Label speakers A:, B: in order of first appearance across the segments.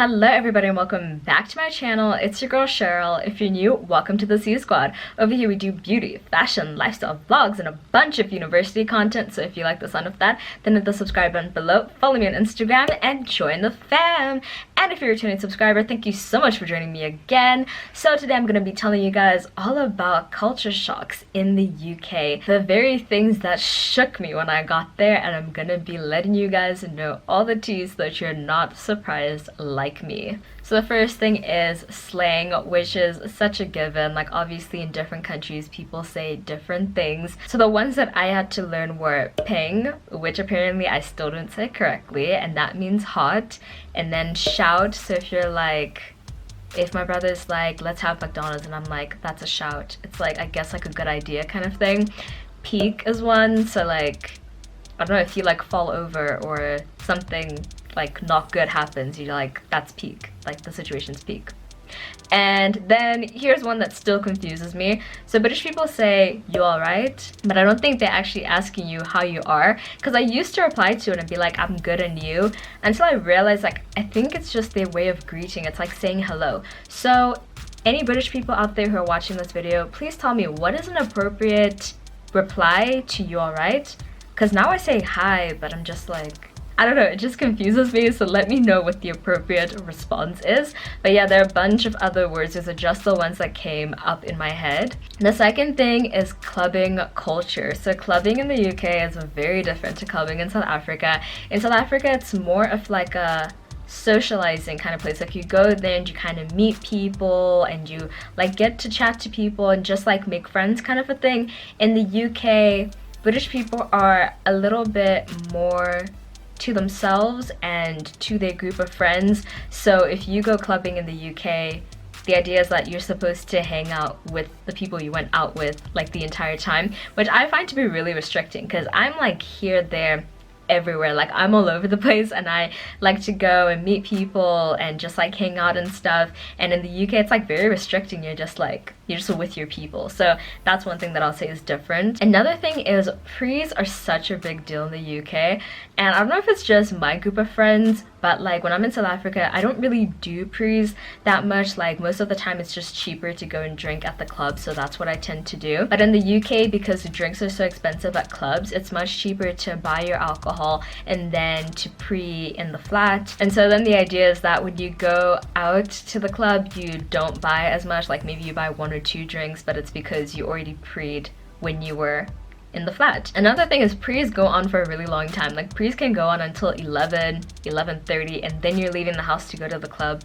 A: Hello everybody and welcome back to my channel. It's your girl Cheryl. If you're new, welcome to the C Squad. Over here we do beauty, fashion, lifestyle, vlogs, and a bunch of university content. So if you like the sound of that, then hit the subscribe button below, follow me on Instagram, and join the fam. And if you're a returning subscriber, thank you so much for joining me again. So today I'm going to be telling you guys all about culture shocks in the UK. The very things that shook me when I got there, and I'm going to be letting you guys know all the tea so that you're not surprised like me. So the first thing is slang, which is such a given. Like obviously in different countries people say different things. So the ones that I had to learn were ping, which apparently I still don't say correctly, and that means hot. And then shout, so if you're like, if my brother's like, let's have McDonald's, and I'm like, that's a shout. It's like, I guess like a good idea kind of thing. Peak is one, so like, I don't know, if you like fall over or something like not good happens, you're like, that's peak, like the situation's peak. And then here's one that still confuses me. So British people say you alright, but I don't think they're actually asking you how you are, because I used to reply to it and be like, I'm good, and you, until I realized like I think it's just their way of greeting. It's like saying hello. So any British people out there who are watching this video, please tell me what is an appropriate reply to you alright, because now I say hi, but I'm just like, I don't know, it just confuses me, so let me know what the appropriate response is. But yeah, there are a bunch of other words. These are just the ones that came up in my head. The second thing is clubbing culture. So clubbing in the UK is very different to clubbing in South Africa. In South Africa, it's more of like a socializing kind of place. Like you go there and you kind of meet people and you like get to chat to people and just like make friends kind of a thing. In the UK, British people are a little bit more to themselves and to their group of friends. So if you go clubbing in the UK, the idea is that you're supposed to hang out with the people you went out with like the entire time, which I find to be really restricting, because I'm like here, there, everywhere. Like I'm all over the place, and I like to go and meet people and just like hang out and stuff. And in the UK it's like very restricting. You're just with your people. So that's one thing that I'll say is different. Another thing is prees are such a big deal in the UK, and I don't know if it's just my group of friends, but like when I'm in South Africa I don't really do prees that much. Like most of the time it's just cheaper to go and drink at the club, so that's what I tend to do. But in the UK, because the drinks are so expensive at clubs, it's much cheaper to buy your alcohol and then to pre in the flat. And so then the idea is that when you go out to the club you don't buy as much. Like maybe you buy 1 or 2 drinks, but it's because you already pre'd when you were in the flat. Another thing is prees go on for a really long time. Like prees can go on until 11, 11:30, and then you're leaving the house to go to the club.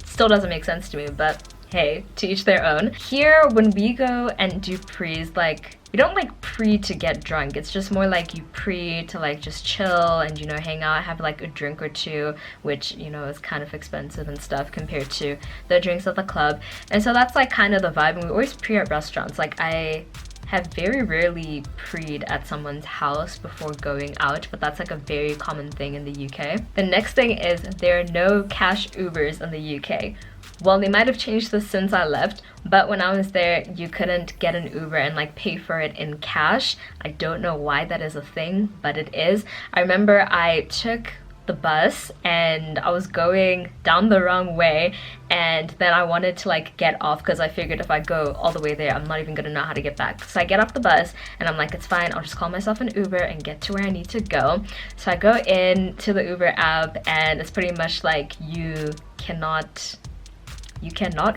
A: Still doesn't make sense to me, but hey, to each their own. Here, when we go and do prees, like we don't like pre to get drunk. It's just more like you pre to like just chill and, you know, hang out, have like a drink or two, which, you know, is kind of expensive and stuff compared to the drinks at the club. And so that's like kind of the vibe. And we always pre at restaurants. Like I have very rarely pre'd at someone's house before going out, but that's like a very common thing in the UK. The next thing is there are no cash Ubers in the UK. Well, they might have changed this since I left, but when I was there you couldn't get an Uber and like pay for it in cash. I don't know why that is a thing, but it is. I remember I took the bus and I was going down the wrong way, and then I wanted to like get off because I figured if I go all the way there I'm not even gonna know how to get back. So I get off the bus and I'm like, it's fine, I'll just call myself an Uber and get to where I need to go. So I go in to the Uber app and it's pretty much like you cannot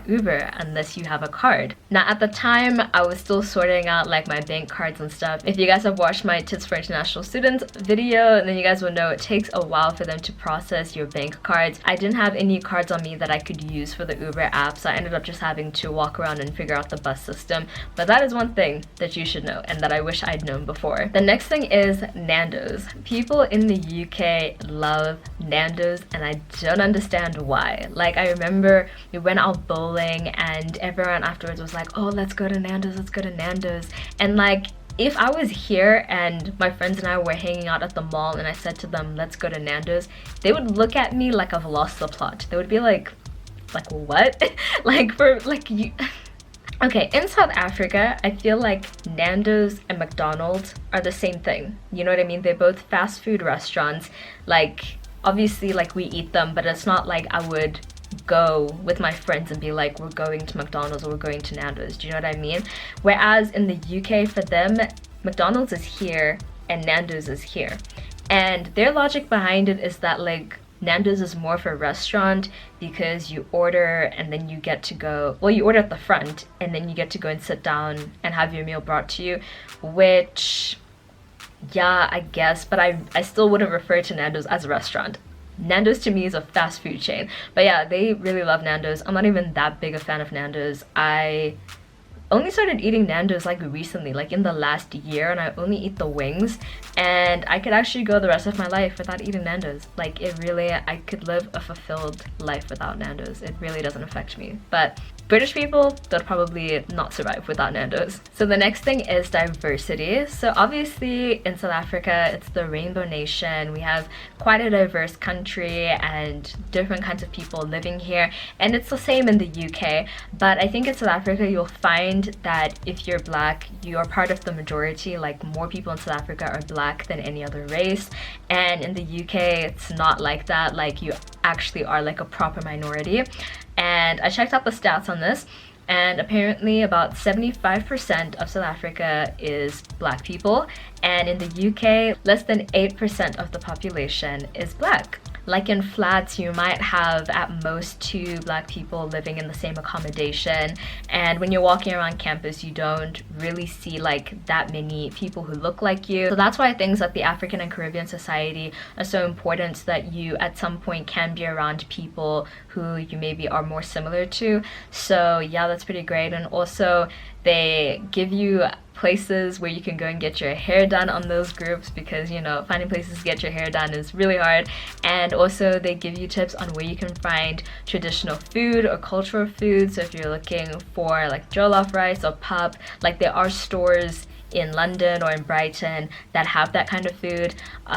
A: Uber unless you have a card. Now at the time I was still sorting out like my bank cards and stuff. If you guys have watched my Tips for International Students video, then you guys will know it takes a while for them to process your bank cards. I didn't have any cards on me that I could use for the Uber app, so I ended up just having to walk around and figure out the bus system. But that is one thing that you should know and that I wish I'd known before. The next thing is NANDOS. People in the UK love NANDOS and I don't understand why. Like I remember we went out bowling and everyone afterwards was like, oh, let's go to NANDOS, let's go to NANDOS. And like if I was here and my friends and I were hanging out at the mall and I said to them, let's go to NANDOS, they would look at me like I've lost the plot. They would be like what? Like for like you okay, in South Africa I feel like NANDOS and McDonald's are the same thing, you know what I mean? They're both fast food restaurants. Like obviously like we eat them, but it's not like I would go with my friends and be like, we're going to McDonald's or we're going to Nando's. Do you know what I mean? Whereas in the UK, for them, McDonald's is here and Nando's is here. And their logic behind it is that like Nando's is more of a restaurant because you order and then you get to go, well, you order at the front and then you get to go and sit down and have your meal brought to you, which, yeah, I guess, but I still wouldn't refer to Nando's as a restaurant. Nando's to me is a fast food chain. But yeah, they really love Nando's. I'm not even that big a fan of Nando's. I only started eating Nando's like recently, like in the last year, and I only eat the wings, and I could actually go the rest of my life without eating Nando's. Like it really, I could live a fulfilled life without Nando's. It really doesn't affect me. But British people, they'll probably not survive without Nando's. So the next thing is diversity. So obviously in South Africa, it's the Rainbow Nation. We have quite a diverse country and different kinds of people living here. And it's the same in the UK. But I think in South Africa, you'll find that if you're black, you're part of the majority. Like more people in South Africa are black than any other race. And in the UK, it's not like that. Like you actually are like a proper minority. And I checked out the stats on this, and apparently about 75% of South Africa is black people, and in the UK, less than 8% of the population is black. Like in flats, you might have at most 2 black people living in the same accommodation, and when you're walking around campus, you don't really see like that many people who look like you. So that's why things like the African and Caribbean Society are so important, so that you at some point can be around people who you maybe are more similar to. So yeah, that's pretty great. And also they give you places where you can go and get your hair done on those groups, because you know, finding places to get your hair done is really hard. And also they give you tips on where you can find traditional food or cultural food. So if you're looking for like jollof rice or pap, like there are stores in London or in Brighton that have that kind of food,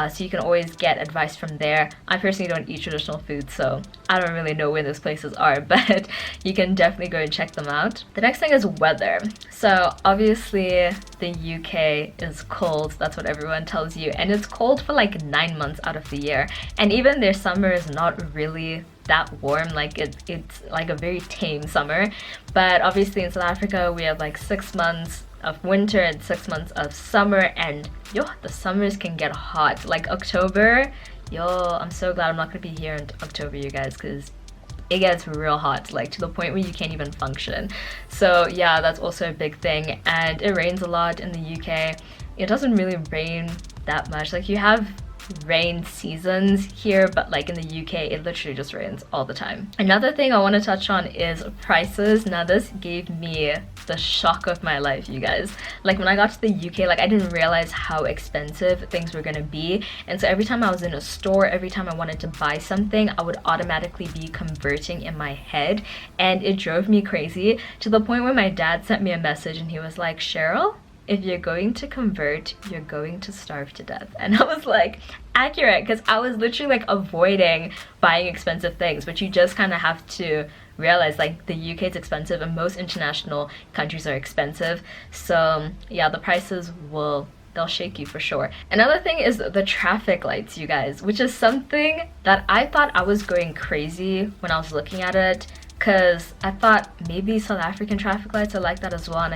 A: so you can always get advice from there. I personally don't eat traditional food, so I don't really know where those places are, but you can definitely go and check them out. The next thing is weather. So obviously the UK is cold, that's what everyone tells you, and it's cold for like 9 months out of the year, and even their summer is not really that warm. Like it's like a very tame summer. But obviously in South Africa we have like 6 months of winter and 6 months of summer, and yo, the summers can get hot. Like October, yo, I'm so glad I'm not gonna be here in October, you guys, because it gets real hot, like to the point where you can't even function. So yeah, that's also a big thing. And it rains a lot in the UK. It doesn't really rain that much. Like you have rain seasons here, but like in the UK it literally just rains all the time. Another thing I want to touch on is prices. Now this gave me the shock of my life, you guys. Like when I got to the UK, like I didn't realize how expensive things were gonna be, and so every time I was in a store, every time I wanted to buy something, I would automatically be converting in my head, and it drove me crazy, to the point where my dad sent me a message and he was like, Cheryl, if you're going to convert, you're going to starve to death. And I was like, accurate, because I was literally like avoiding buying expensive things, but you just kind of have to realize like the UK is expensive and most international countries are expensive. So yeah, the prices they'll shake you for sure. Another thing is the traffic lights, you guys, which is something that I thought I was going crazy when I was looking at it, because I thought maybe South African traffic lights are like that as well, and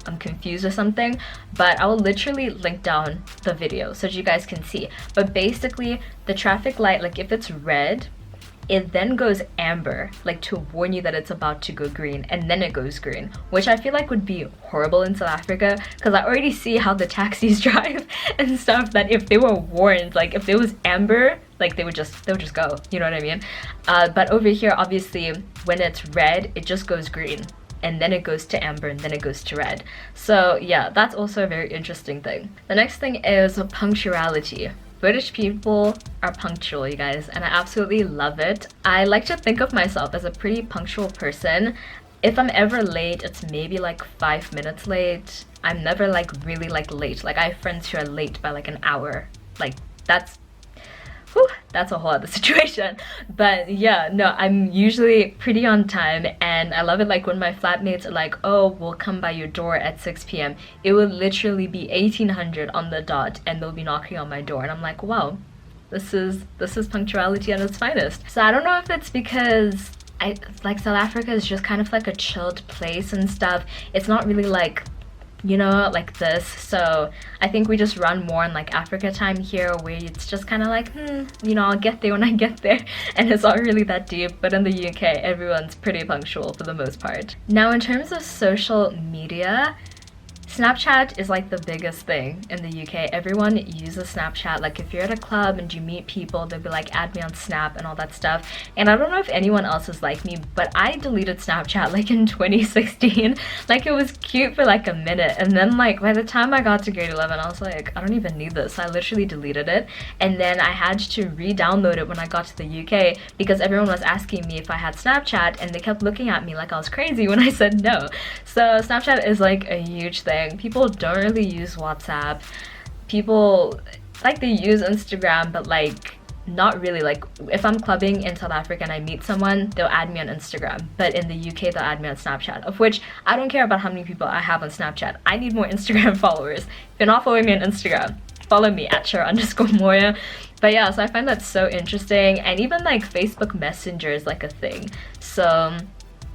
A: I'm confused or something. But I will literally link down the video so that you guys can see. But basically the traffic light, like if it's red, it then goes amber, like to warn you that it's about to go green, and then it goes green, which I feel like would be horrible in South Africa, because I already see how the taxis drive and stuff, that if they were warned, like if it was amber, like they would just go, you know what I mean? But over here, obviously when it's red, it just goes green, and then it goes to amber, and then it goes to red. So yeah, that's also a very interesting thing. The next thing is punctuality. British people are punctual, you guys, and I absolutely love it. I like to think of myself as a pretty punctual person. If I'm ever late, it's maybe like 5 minutes late. I'm never like really like late. Like I have friends who are late by like an hour. Like that's a whole other situation. But yeah, no, I'm usually pretty on time, and I love it. Like when my flatmates are like, oh, we'll come by your door at 6 p.m. It will literally be 1800 on the dot, and they'll be knocking on my door, and I'm like, wow, this is punctuality at its finest. So I don't know if it's because like South Africa is just kind of like a chilled place and stuff. It's not really like, you know, like this. So I think we just run more in like Africa time here, where it's just kind of like, you know, I'll get there when I get there, and it's not really that deep. But in the UK, everyone's pretty punctual for the most part. Now, in terms of social media, Snapchat is like the biggest thing in the UK. Everyone uses Snapchat. Like if you're at a club and you meet people, they'll be like, add me on Snap and all that stuff. And I don't know if anyone else is like me, but I deleted Snapchat like in 2016. Like it was cute for like a minute, and then like by the time I got to grade 11, I was like, I don't even need this. I literally deleted it, and then I had to re-download it when I got to the UK because everyone was asking me if I had Snapchat, and they kept looking at me like I was crazy when I said no. So Snapchat is like a huge thing. People don't really use WhatsApp. People like, they use Instagram, but like not really. Like if I'm clubbing in South Africa and I meet someone, they'll add me on Instagram, but in the UK they'll add me on Snapchat, of which I don't care about how many people I have on Snapchat. I need more Instagram followers. If you're not following me on Instagram, follow me at @Shara_Moya. But yeah, so I find that so interesting. And even like Facebook Messenger is like a thing. So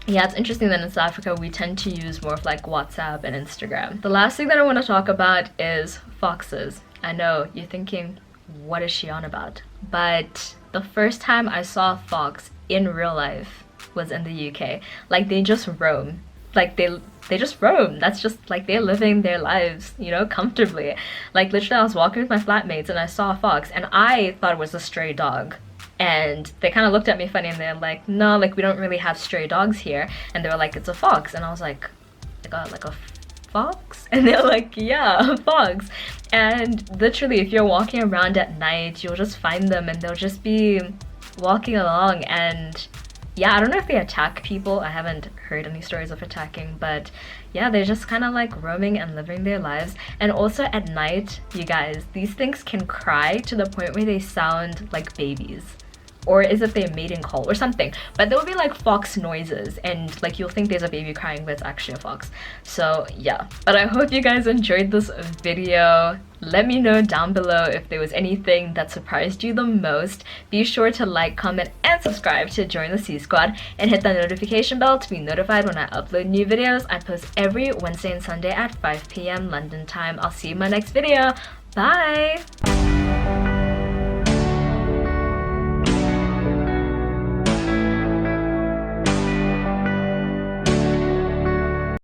A: yeah, it's interesting that in South Africa we tend to use more of like WhatsApp and Instagram. The last thing that I want to talk about is foxes. I know you're thinking, what is she on about? But the first time I saw a fox in real life was in the UK. Like they just roam. Like they just roam. That's just like they're living their lives, you know, comfortably. Like literally I was walking with my flatmates and I saw a fox, and I thought it was a stray dog. And they kind of looked at me funny, and they're like, no, like we don't really have stray dogs here. And they were like, it's a fox. And I was like a fox? And they're like, yeah, a fox. And literally if you're walking around at night, you'll just find them and they'll just be walking along. And yeah, I don't know if they attack people. I haven't heard any stories of attacking, but yeah, they're just kind of like roaming and living their lives. And also at night, you guys, these things can cry to the point where they sound like babies. Or is it their mating call or something? But there will be like fox noises, and like you'll think there's a baby crying, but it's actually a fox. So yeah, but I hope you guys enjoyed this video. Let me know down below if there was anything that surprised you the most. Be sure to like, comment, and subscribe to join the C Squad, and hit the notification bell to be notified when I upload new videos. I post every Wednesday and Sunday at 5 p.m. London time. I'll see you in my next video. Bye!